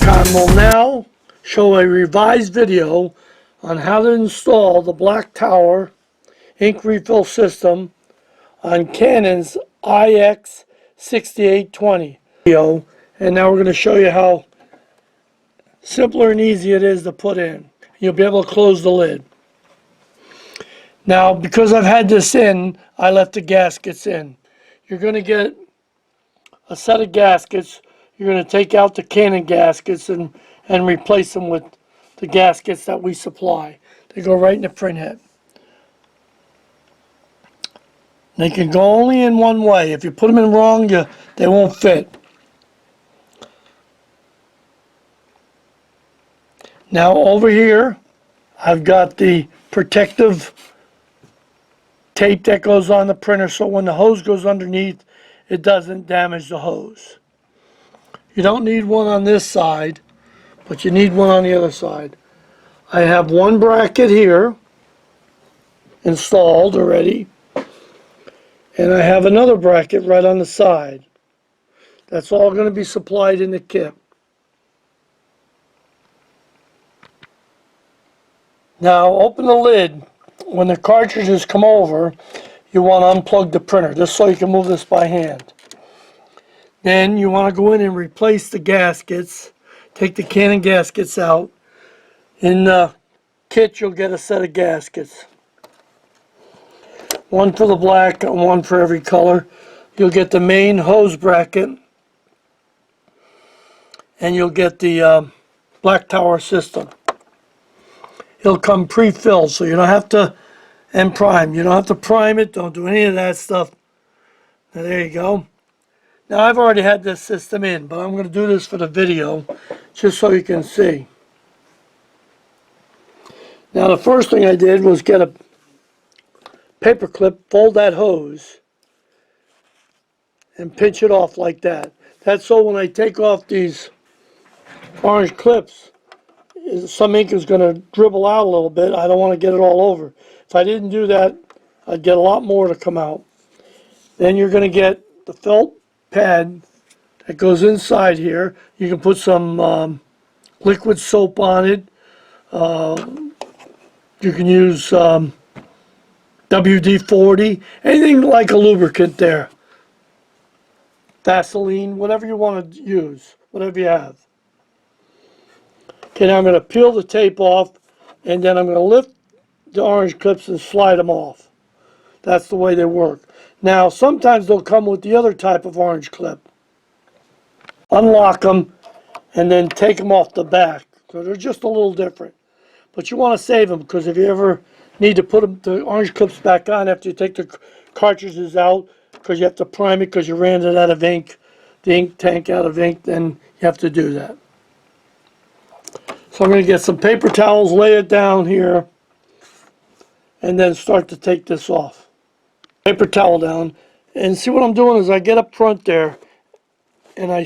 Canon will now show a revised video on how to install the Black Tower ink refill system on Canon's IX6820 video. And now we're going to show you how simpler and easy it is to put in. You'll be able to close the lid. Now, because I've had this in, I left the gaskets in. You're going to get a set of gaskets. You're going to take out the Canon gaskets and replace them with the gaskets that we supply. They go right in the print head. They can go only in one way. If you put them in wrong, they won't fit. Now over here, I've got the protective tape that goes on the printer so when the hose goes underneath, it doesn't damage the hose. You don't need one on this side, but you need one on the other side. I have one bracket here installed already, and I have another bracket right on the side. That's all going to be supplied in the kit. Now open the lid. When the cartridges come over, you want to unplug the printer just so you can move this by hand. Then you want to go in and replace the gaskets. Take the Canon gaskets out. In the kit you'll get a set of gaskets. One for the black and one for every color. You'll get the main hose bracket and you'll get the Black Tower system. It'll come pre-filled, so you don't have to, and prime. You don't have to prime it. Don't do any of that stuff. Now, there you go. Now, I've already had this system in, but I'm going to do this for the video, just so you can see. Now, the first thing I did was get a paper clip, fold that hose, and pinch it off like that. That's so when I take off these orange clips, some ink is going to dribble out a little bit. I don't want to get it all over. If I didn't do that, I'd get a lot more to come out. Then you're going to get the felt pad that goes inside here. You can put some liquid soap on it. You can use WD-40, anything like a lubricant there. Vaseline, whatever you want to use, whatever you have. Okay, now I'm going to peel the tape off, and then I'm going to lift the orange clips and slide them off. That's the way they work. Now, sometimes they'll come with the other type of orange clip. Unlock them, and then take them off the back. So they're just a little different. But you want to save them, because if you ever need to put the orange clips back on after you take the cartridges out, because you have to prime it because you ran it out of ink, the ink tank out of ink, then you have to do that. So I'm going to get some paper towels, lay it down here, and then start to take this off. Paper towel down, and see what I'm doing is I get up front there, and I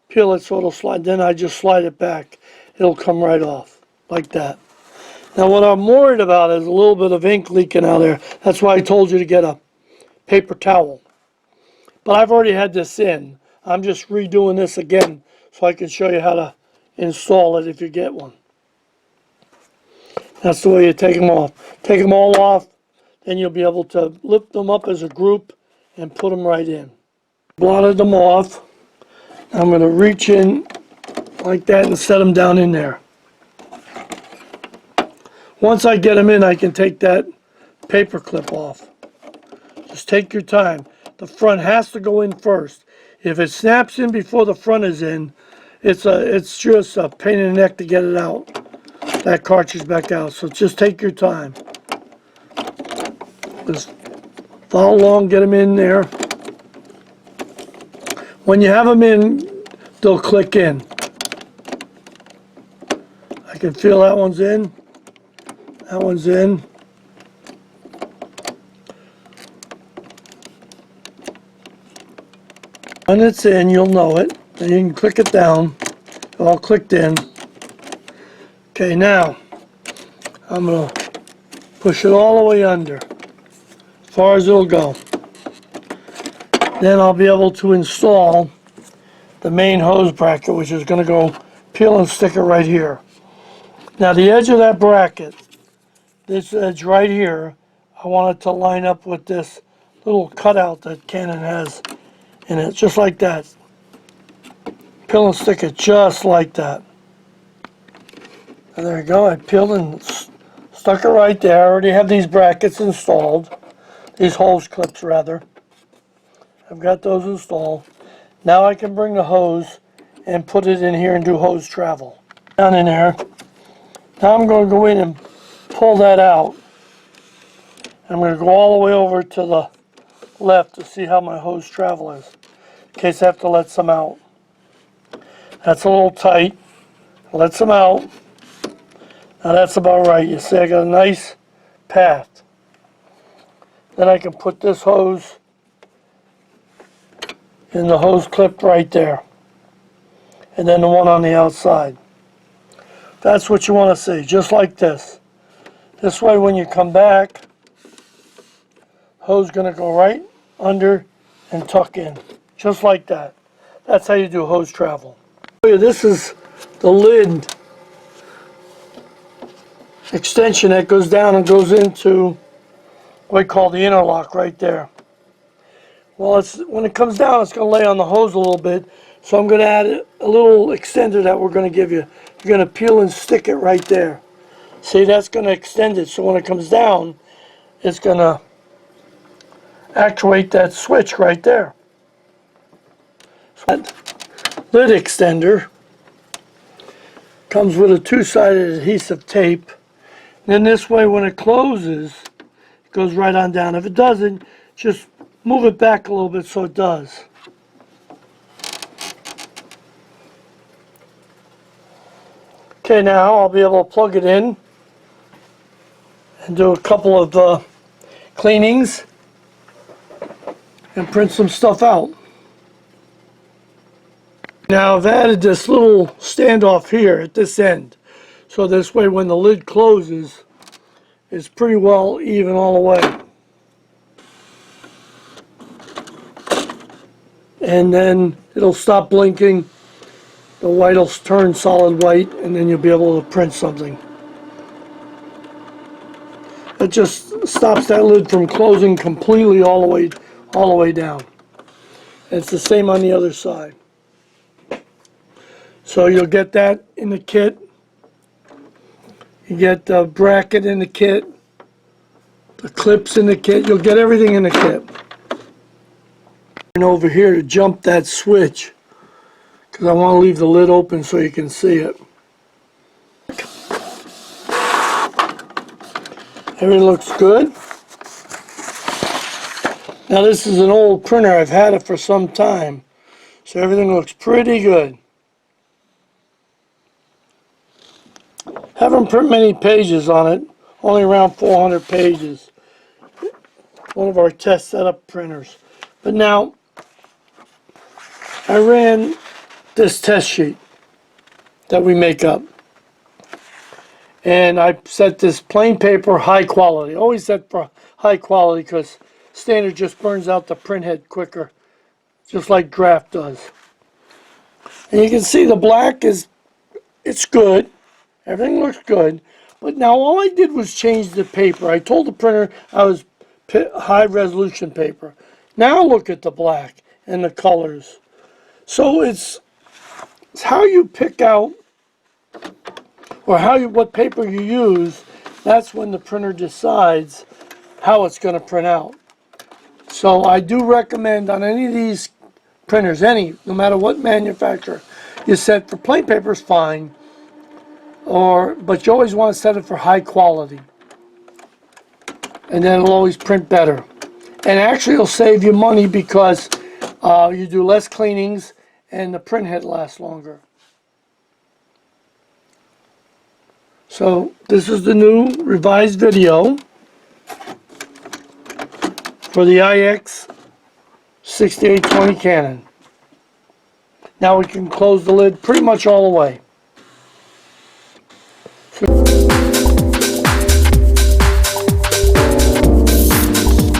peel it so it'll slide. Then I just slide it back. It'll come right off, like that. Now what I'm worried about is a little bit of ink leaking out there. That's why I told you to get a paper towel. But I've already had this in. I'm just redoing this again so I can show you how to install it if you get one. That's the way you take them off. Take them all off, then you'll be able to lift them up as a group and put them right in. Blotted them off. I'm going to reach in like that and set them down in there. Once I get them in, I can take that paper clip off. Just take your time. The front has to go in first. If it snaps in before the front is in, it's just a pain in the neck to get it out, that cartridge back out. So just take your time. Just follow along, get them in there. When you have them in, they'll click in. I can feel that one's in. That one's in. When it's in, you'll know it. Then you can click it down. All clicked in. Okay, now I'm going to push it all the way under, as far as it'll go. Then I'll be able to install the main hose bracket, which is going to go peel and stick it right here. Now the edge of that bracket, this edge right here, I want it to line up with this little cutout that Canon has in it, just like that. Peel and stick it just like that. And there you go, I peeled and stuck it right there. I already have these brackets installed, these hose clips rather. I've got those installed. Now I can bring the hose and put it in here and do hose travel. Down in there. Now I'm going to go in and pull that out. I'm going to go all the way over to the left to see how my hose travel is, in case I have to let some out. That's a little tight. Let some out. Now that's about right. You see I got a nice path. Then I can put this hose in the hose clip right there. And then the one on the outside. That's what you want to see, just like this. This way when you come back, hose going to go right under and tuck in, just like that. That's how you do hose travel. This is the lid extension that goes down and goes into what we call the interlock right there. Well, when it comes down, it's going to lay on the hose a little bit, so I'm going to add a little extender that we're going to give you. You're going to peel and stick it right there. See, that's going to extend it, so when it comes down, it's going to actuate that switch right there. So that lid extender comes with a two-sided adhesive tape. Then this way, when it closes, it goes right on down. If it doesn't, just move it back a little bit so it does. Okay, now I'll be able to plug it in and do a couple of cleanings and print some stuff out. Now I've added this little standoff here at this end, so this way when the lid closes, it's pretty well even all the way. And then it'll stop blinking, the white will turn solid white, and then you'll be able to print something. It just stops that lid from closing completely all the way down. It's the same on the other side. So you'll get that in the kit. You get the bracket in the kit, the clips in the kit. You'll get everything in the kit. And over here to jump that switch, because I want to leave the lid open so you can see it. Everything looks good. Now this is an old printer. I've had it for some time, so everything looks pretty good. Haven't printed many pages on it, only around 400 pages. One of our test setup printers. But now, I ran this test sheet that we make up. And I set this plain paper high quality. Always set for high quality because standard just burns out the print head quicker, just like draft does. And you can see the black it's good. Everything looks good. But now all I did was change the paper. I told the printer I was high resolution paper. Now look at the black and the colors. So it's how you pick out or what paper you use. That's when the printer decides how it's going to print out. So I do recommend on any of these printers, no matter what manufacturer, you set for plain paper is fine. But you always want to set it for high quality. And then it'll always print better. And actually it'll save you money because you do less cleanings and the print head lasts longer. So this is the new revised video for the IX6820 Canon. Now we can close the lid pretty much all the way.